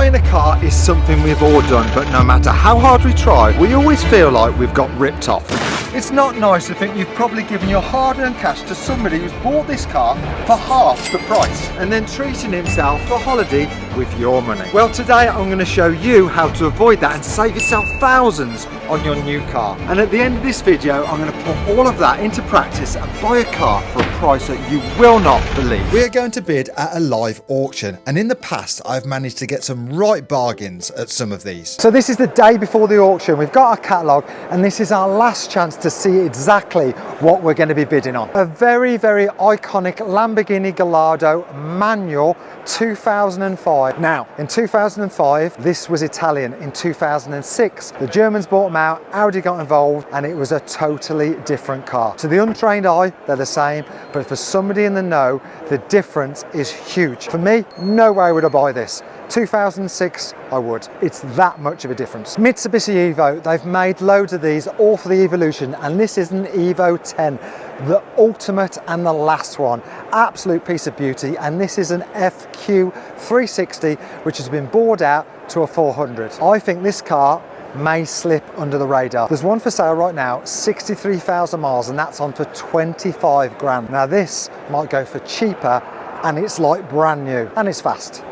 Buying a car is something we've all done, but no matter how hard we try, we always feel like we've got ripped off. It's not nice to think you've probably given your hard-earned cash to somebody who's bought this car for half the price and then treating himself for a holiday with your money. Well, today I'm going to show you how to avoid that and save yourself thousands on your new car. And at the end of this video, I'm going to put all of that into practice and buy a car for a price that you will not believe. We are going to bid at a live auction, and in the past I've managed to get some right bargains at some of these. So this is the day before the auction. We've got our catalogue and this is our last chance to see exactly what we're going to be bidding on. A very, very iconic Lamborghini Gallardo manual 2005. Now, in 2005, this was Italian. In 2006, the Germans bought them out, Audi got involved, and it was a totally different car. To the untrained eye, they're the same, but for somebody in the know, the difference is huge. For me, no way would I buy this. 2006, I would. It's that much of a difference. Mitsubishi Evo, they've made loads of these, all for the Evolution, and this is an Evo 10, the ultimate and the last one. Absolute piece of beauty, and this is an FQ 360, which has been bored out to a 400. I think this car may slip under the radar. There's one for sale right now, 63,000 miles, and that's on for 25 grand. Now this might go for cheaper, and it's like brand new, and it's fast.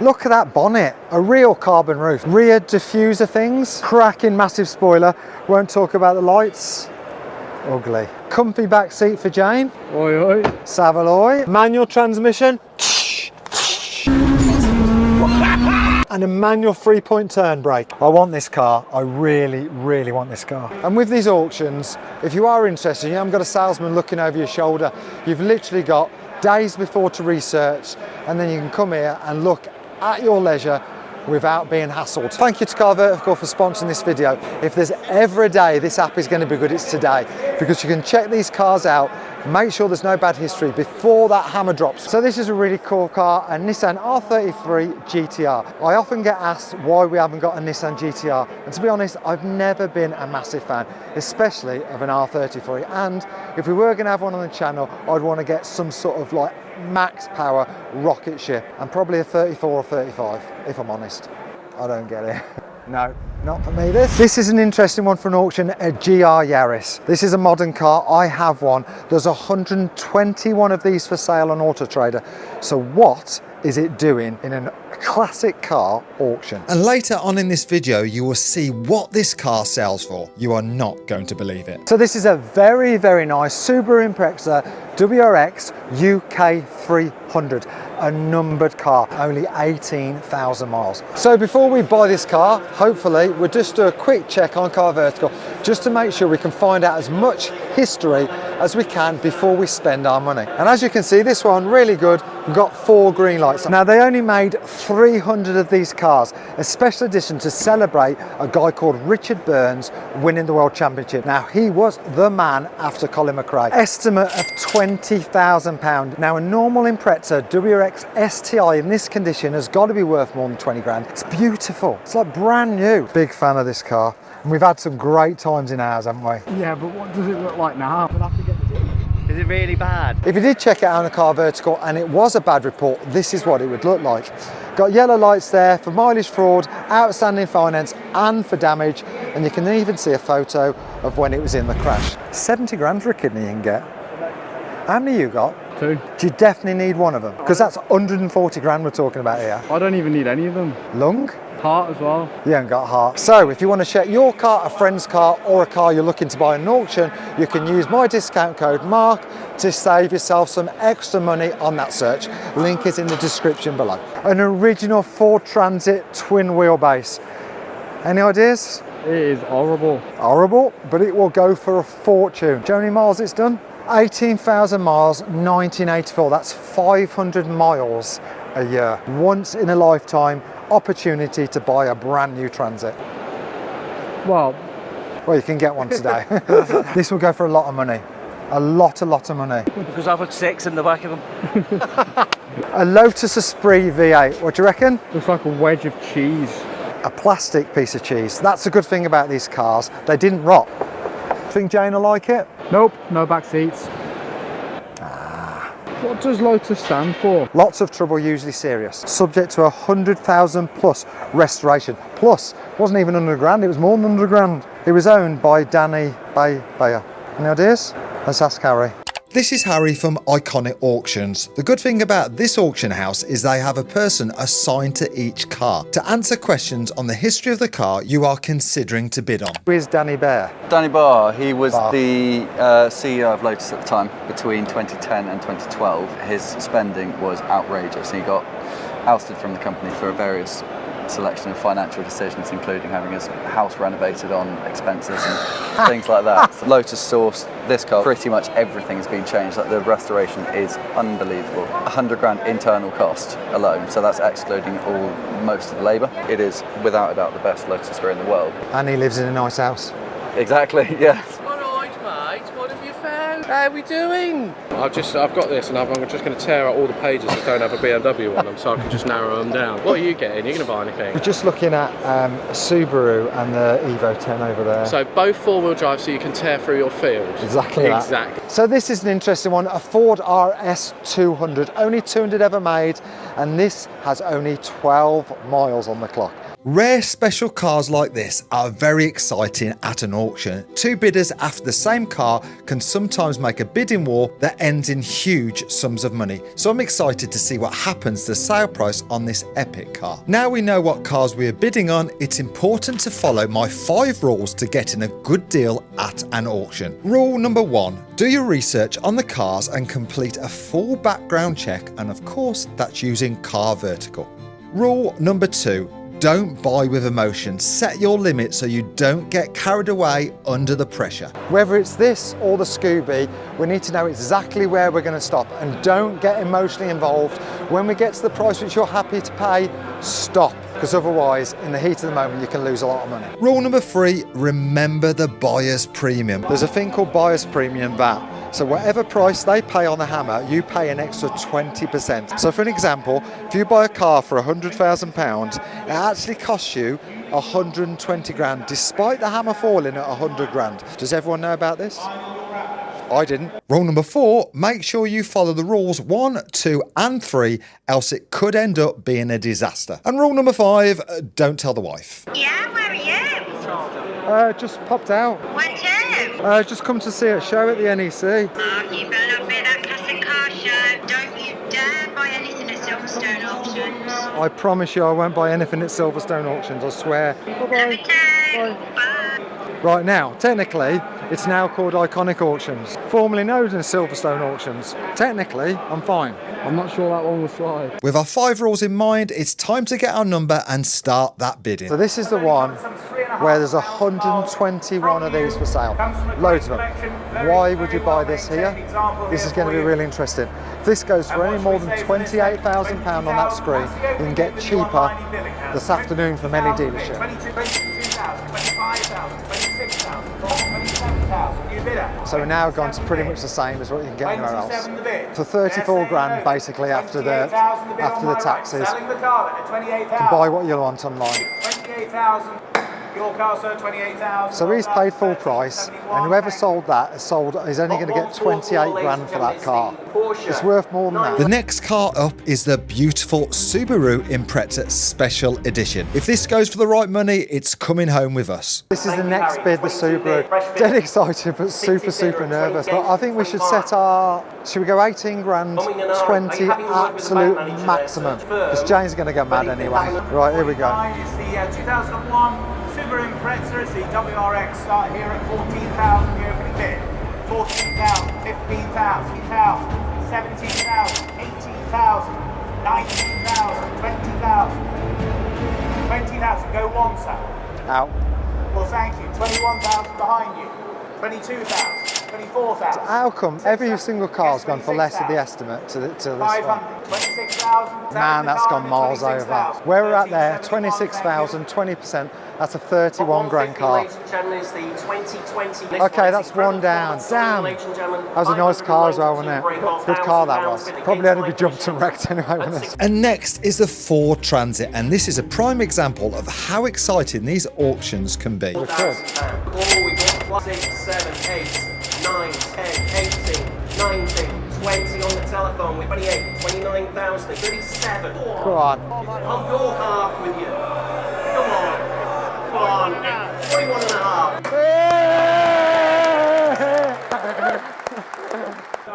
Look at that bonnet, a real carbon roof. Rear diffuser things, cracking massive spoiler. Won't talk about the lights. Ugly. Comfy back seat for Jane. Oi, oi. Savaloy. Manual transmission. And a manual 3-point turn brake. I want this car. I really, really want this car. And with these auctions, if you are interested, you haven't got a salesman looking over your shoulder. You've literally got days before to research, and then you can come here and look at your leisure without being hassled. Thank you to Car Vertical for sponsoring this video. If there's ever a day this app is going to be good, it's today, because you can check these cars out, make sure there's no bad history before that hammer drops. So this is a really cool car, a Nissan R33 GTR. I often get asked why we haven't got a Nissan GTR, and to be honest, I've never been a massive fan, especially of an R33. And if we were going to have one on the channel, I'd want to get some sort of like max power rocket ship, and probably a 34 or 35, if I'm honest. I don't get it. No, not for me this. This is an interesting one for an auction, a GR Yaris. This is a modern car, I have one. There's 121 of these for sale on Auto Trader. So what is it doing in a classic car auction? And later on in this video, you will see what this car sells for. You are not going to believe it. So this is a very, very nice Subaru Impreza WRX UK 300, a numbered car, only 18,000 miles. So before we buy this car, hopefully we'll just do a quick check on Car Vertical, just to make sure we can find out as much history as we can before we spend our money. And as you can see, this one really good. We've got 4 green lights. Now they only made 300 of these cars, a special edition to celebrate a guy called Richard Burns winning the World Championship. Now he was the man after Colin McRae. Estimate of £20,000. Now a normal Impreza WRX STI in this condition has got to be worth more than 20 grand. It's beautiful. It's like brand new. Big fan of this car. And we've had some great times in ours, haven't we? Yeah, but what does it look like now? We'll have to get the... Is it really bad? If you did check it out on a Car Vertical and it was a bad report, this is what it would look like. Got yellow lights there for mileage fraud, outstanding finance, and for damage. And you can even see a photo of when it was in the crash. 70 grand for a kidney you can get. How many you got? 2. Do you definitely need one of them? Because that's 140 grand we're talking about here. I don't even need any of them. Lung? Heart as well. You haven't got heart. So if you want to check your car, a friend's car, or a car you're looking to buy in an auction, you can use my discount code MARK to save yourself some extra money on that search. Link is in the description below. An original Ford Transit twin wheelbase. Any ideas? It is horrible. Horrible, but it will go for a fortune. Do you know how many miles it's done? 18,000 miles, 1984. That's 500 miles a year. Once in a lifetime opportunity to buy a brand new Transit. Well, you can get one today. This will go for a lot of money. A lot of money. Because I've had 6 in the back of them. A Lotus Esprit V8, what do you reckon? looks like a wedge of cheese. A plastic piece of cheese. That's a good thing about these cars. They didn't rot. Think Jane will like it? Nope, no back seats. What does Lotus stand for? Lots of trouble, usually serious. Subject to 100,000 plus restoration. Plus, wasn't even under grand, it was more than under grand. It was owned by Danny Bayer. Any ideas? Let's ask Harry. This is Harry from Iconic Auctions. The good thing about this auction house is they have a person assigned to each car to answer questions on the history of the car you are considering to bid on. Who is Danny Bayer? Danny Barr, he was the CEO of Lotus at the time, between 2010 and 2012. His spending was outrageous. He got ousted from the company for various selection of financial decisions, including having his house renovated on expenses and things like that. So Lotus sourced this car, pretty much everything has been changed. Like, the restoration is unbelievable. 100 grand internal cost alone, so that's excluding most of the labour. It is without a doubt the best Lotus Sphere in the world. And he lives in a nice house. Exactly, yeah. Alright mate, what have you found? How are we doing? I've got this and I'm just going to tear out all the pages that don't have a BMW on them so I can just narrow them down. What are you getting? You're going to buy anything? We're just looking at a Subaru and the Evo 10 over there. So both four-wheel drive so you can tear through your field. Exactly that. Exactly. So this is an interesting one, a Ford RS 200, only 200 ever made, and this has only 12 miles on the clock. Rare special cars like this are very exciting at an auction. Two bidders after the same car can sometimes make a bidding war that ends in huge sums of money. So I'm excited to see what happens to the sale price on this epic car. Now we know what cars we are bidding on, it's important to follow my 5 rules to getting a good deal at an auction. Rule number 1, do your research on the cars and complete a full background check, and of course that's using Car Vertical. Rule number 2, don't buy with emotion. Set your limit so you don't get carried away under the pressure. Whether it's this or the Scooby, we need to know exactly where we're going to stop, and don't get emotionally involved. When we get to the price which you're happy to pay, stop, because otherwise in the heat of the moment you can lose a lot of money. Rule number 3, remember the buyer's premium. There's a thing called buyer's premium VAT. So whatever price they pay on the hammer, you pay an extra 20%. So for an example, if you buy a car for £100,000, it actually costs you 120 grand, despite the hammer falling at 100 grand. Does everyone know about this? I didn't. Rule number 4, make sure you follow the rules 1, 2 and 3, else it could end up being a disaster. And rule number 5, don't tell the wife. Yeah, where are you? Just popped out. Where to? Just come to see a show at the NEC. Oh, you better not be at that classic car show. Don't you dare buy anything at Silverstone Auctions. I promise you I won't buy anything at Silverstone Auctions, I swear. Love you too. Bye. Right now, technically, it's now called Iconic Auctions, formerly known as Silverstone Auctions. Technically, I'm fine. I'm not sure that one will slide. With our 5 rules in mind, it's time to get our number and start that bidding. So this is the one where there's 121 of these for sale. Loads of them. Why would you buy this here? This is going to be really interesting. If this goes for any more than £28,000 on that screen, you can get cheaper this afternoon from any dealership. 27,000, So we're now gone to pretty much the same as what you can get anywhere else. For 34 grand, basically after the taxes, you can buy what you want online. 28,000. Your car, sir, 28,000. So he's paid full price, and whoever sold that is only going to get 28 grand for that car. It's worth more than that. The next car up is the beautiful Subaru Impreza Special Edition. If this goes for the right money, it's coming home with us. This is the next bid, the Subaru. Dead excited, but super nervous. But I think we should should we go 18 grand, 20 absolute maximum? Because Jane's going to go mad anyway. Right, here we go. It's the 2001 Subaru Impreza. It's the WRX. Start here at 14,000. The opening bid. 14,000, 15,000, 10,000, 17,000, 18,000, 19,000, 20,000. 20,000. Go one, sir. Out. Well, thank you. 21,000 behind you. 22,000, 24,000. How come every single car's gone for less of the estimate to this one? 500, 26,000. Man, that's gone miles over. Where we're at there, 26,000, 20%, that's a 31 grand car. Okay, that's one down. Damn. That was a nice car as well, wasn't it? Good car that was. Probably only be jumped and wrecked anyway, wasn't it? And next is the Ford Transit, and this is a prime example of how exciting these auctions can be. We could. Oh, we got 6, 7, 8, 9, 10, 18, 19, 20 on the telephone with 28, 29,000, 37. Come on. I'll go half with you. Come on. Come on. 21 and a half.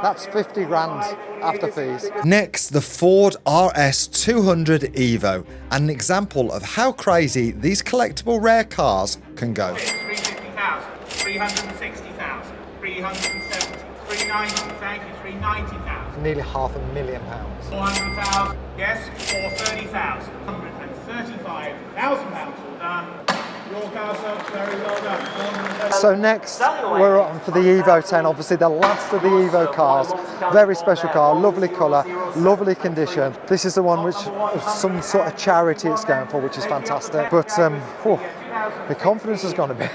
That's 50 grand after fees. Next, the Ford RS 200 Evo, an example of how crazy these collectible rare cars can go. 350,000, 360,000, 370, 390, thank you, 390,000. Nearly £500,000. 400,000, yes, 430,000, 135,000 pounds, all done. Your car, sir, very well done. 430,000. So next, we're on for the Evo 10, obviously the last of the Evo cars. Very special car, lovely colour, lovely condition. This is the one which some sort of charity it's going for, which is fantastic. But the confidence has gone a bit.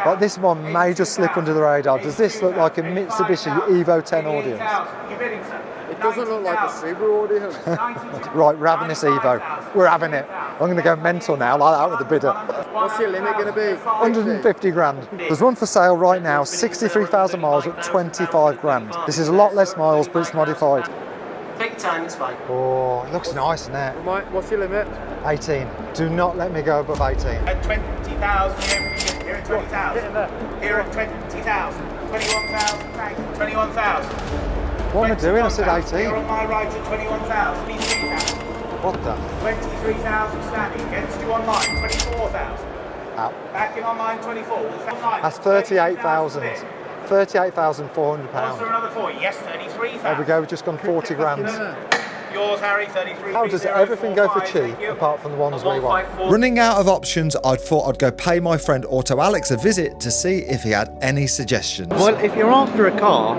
Like this one may just slip under the radar. Does this look like a Mitsubishi Evo 10 audience? It doesn't look like a Subaru audience. Right, we're having this Evo. We're having it. I'm going to go mental now, like that with the bidder. What's your limit going to be? 150 grand. There's one for sale right now, 63,000 miles at 25 grand. This is a lot less miles, but it's modified. Take time, it's fine. Oh, it looks nice, doesn't it? What's your limit? 18. Do not let me go above 18. At 20,000, here at 20,000. Here at 20,000. 21,000, thank you. 21,000. What am I doing? I said 18. Here on my right at 21,000. 23,000. What the? 23,000 standing against you online. 24,000. Out. Back in online 24. Online. That's 38,000. £38,400. Was there another for you? Yes, 33,000. There we go, we've just gone 40 grand. Yours, Harry, 33. How does everything go for cheap apart from the ones we want? Running out of options, I thought I'd go pay my friend Auto Alex a visit to see if he had any suggestions. Well, if you're after a car,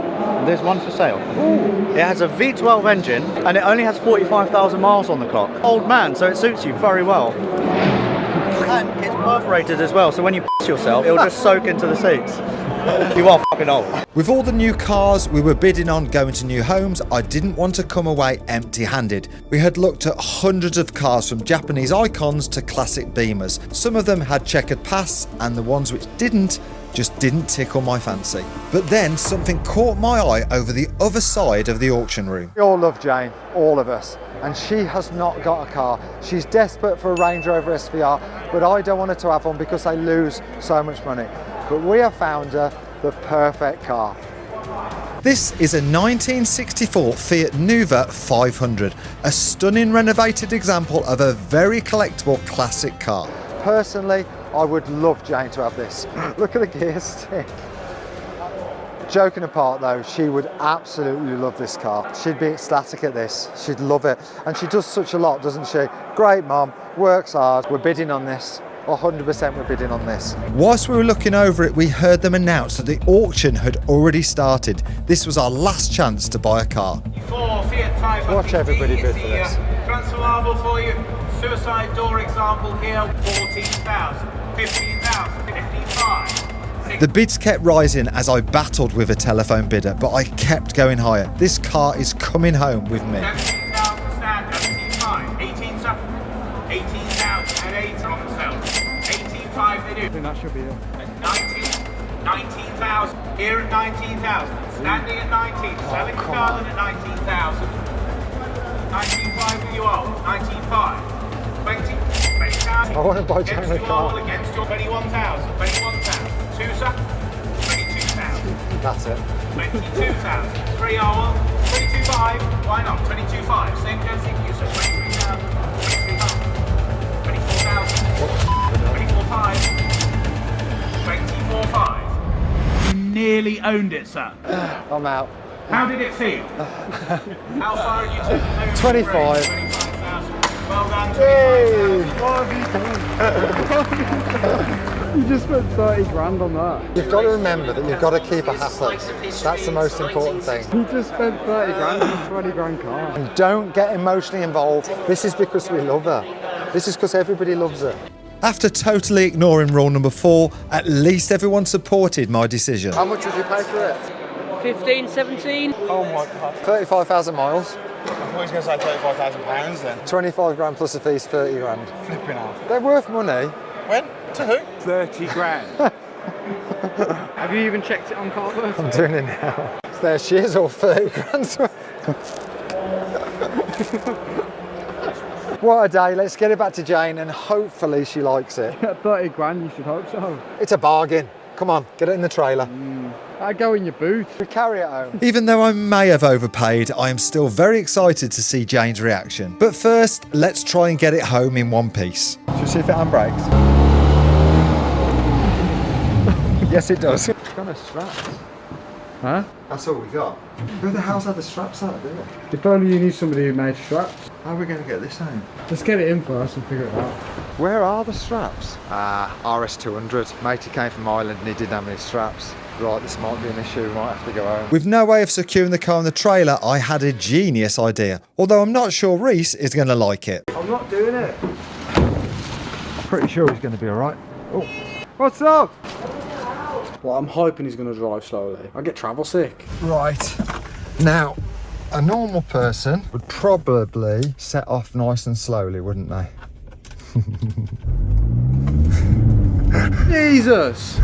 there's one for sale. Ooh. It has a V12 engine and it only has 45,000 miles on the clock. Old man, so it suits you very well. And it's perforated as well, so when you piss yourself, it'll just soak into the seats. You are fucking old. With all the new cars we were bidding on going to new homes, I didn't want to come away empty-handed. We had looked at hundreds of cars from Japanese icons to classic Beamers. Some of them had checkered pasts and the ones which didn't just didn't tickle my fancy. But then something caught my eye over the other side of the auction room. We all love Jane, all of us, and she has not got a car. She's desperate for a Range Rover SVR, but I don't want her to have one because they lose so much money. But we have found her the perfect car. This is a 1964 Fiat Nuva 500, a stunning renovated example of a very collectible classic car. Personally, I would love Jane to have this. Look at the gear stick. Joking apart though, she would absolutely love this car. She'd be ecstatic at this. She'd love it. And she does such a lot, doesn't she? Great mom, works hard. We're bidding on this. 100% we're bidding on this. Whilst we were looking over it, we heard them announce that the auction had already started. This was our last chance to buy a car. For Fiat 500 Watch everybody bid for this. Transferable for you. Suicide door example here. 14,000, 15,000, 55. The bids kept rising as I battled with a telephone bidder, but I kept going higher. This car is coming home with me. 17,000 stand, 17,500, 18, sir. 18,000 and 8 on the sale. 18,500 they do. I think that should be it. 19,000. Here at 19,000. Standing at 19. Selling the car at 19,000. 19,500 you owe. 19,500. 20,000. I want to buy Jane a car. Against your 21,000. 21,000. 2 sir. 22,000. That's it. 22,000. 3 hour. 22,500. Why not? 22,500. Same goes to you, so 23,000. 23,500. 24,000. 24,500. 24,500. You nearly owned it, sir. I'm out. How did it feel? How far did you take? 25. 25,000. Well done, Hey! 25,000. You just spent 30 grand on that. You've got to remember that you've got to keep her happy. That's the most important thing. You just spent 30 grand on a 20 grand car. And don't get emotionally involved. This is because we love her. This is because everybody loves her. After totally ignoring rule number 4, at least everyone supported my decision. How much did you pay for it? 15, 17. Oh my God. 35,000 miles. I thought he was going to say £35,000 then. 25 grand plus the fees, 30 grand. Flipping out. They're worth money. When? To who? 30 grand. Have you even checked it on Carverse? I'm doing it now. There she is, all 30 grand's worth. What a day. Let's get it back to Jane and hopefully she likes it. 30 grand, you should hope so. It's a bargain. Come on, get it in the trailer. I'd go in your boot. We carry it home. Even though I may have overpaid, I am still very excited to see Jane's reaction. But first, let's try and get it home in one piece. Should we see if it handbrakes? Yes, it does. It's got no straps. Huh? That's all we got. Who the hell's had the straps out, did it? If only you need somebody who made straps. How are we going to get this home? Let's get it in first and figure it out. Where are the straps? RS200. Matey came from Ireland and he didn't have any straps. Right, this might be an issue, we might have to go home. With no way of securing the car in the trailer, I had a genius idea. Although I'm not sure Reese is going to like it. I'm not doing it. I'm pretty sure he's going to be alright. Oh, what's up? Well, I'm hoping he's going to drive slowly. I get travel sick. Right, now, a normal person would probably set off nice and slowly, wouldn't they? Jesus!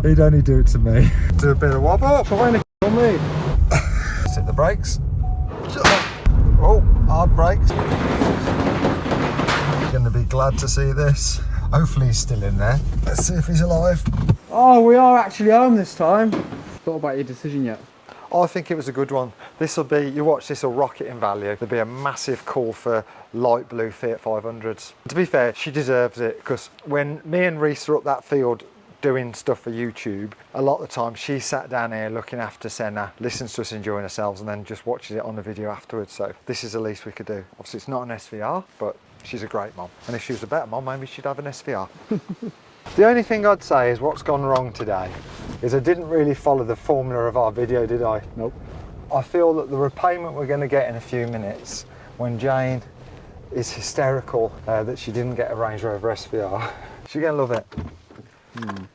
He'd only do it to me. Do a bit of wobble. Trying to kill me. Hit the brakes. Oh, hard brakes. Going to be glad to see this. Hopefully he's still in there. Let's see if he's alive. Oh, we are actually home this time. Thought about your decision yet? I think it was a good one. This will be, you watch, this will rocket in value. There'll be a massive call for light blue Fiat 500s. To be fair, she deserves it, because when me and Reese are up that field doing stuff for YouTube, a lot of the time she sat down here looking after Senna, listens to us enjoying ourselves, and then just watches it on the video afterwards. So this is the least we could do. Obviously it's not an SVR, but she's a great mom. And if she was a better mom, maybe she'd have an SVR. The only thing I'd say is what's gone wrong today is I didn't really follow the formula of our video, did I? Nope. I feel that the repayment we're going to get in a few minutes when Jane is hysterical that she didn't get a Range Rover SVR. She's going to love it.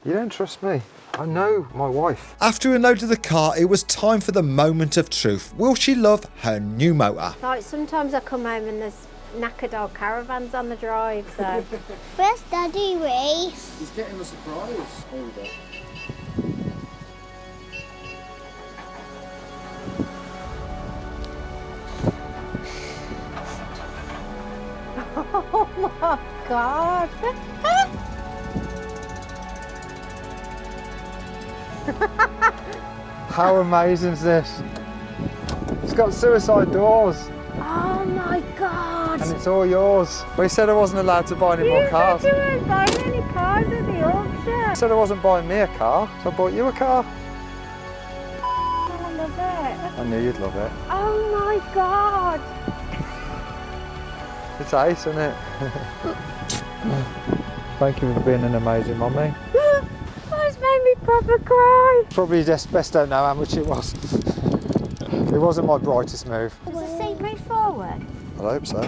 You don't trust me. I know my wife. After we unloaded the car, it was time for the moment of truth. Will she love her new motor? Like sometimes I come home and there's knackered old caravans on the drive, so. Where's Daddy Reese? He's getting a surprise. Here we go. Oh my God. How amazing is this? It's got suicide doors. Oh my God. And it's all yours. We said I wasn't allowed to buy any more cars. You weren't buying any cars at the auction. I said I wasn't buying me a car, so I bought you a car. I love it. I knew you'd love it. Oh my God. It's ace, isn't it? Thank you for being an amazing mummy. That's made me proper cry. Probably just best don't know how much it was. It wasn't my brightest move. Does the seat move forward? I hope so.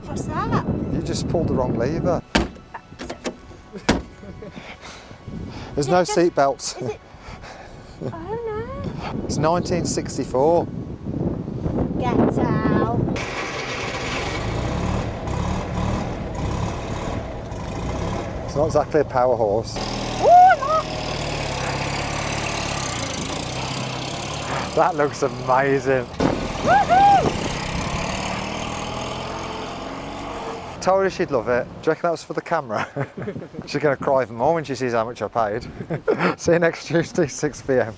What's that? You just pulled the wrong lever. There's no seat belts. Is it? Oh no. It's 1964. Get out. It's not exactly a power horse. That looks amazing. Told her she'd love it. Do you reckon that was for the camera? She's going to cry even more when she sees how much I paid. See you next Tuesday, 6 p.m.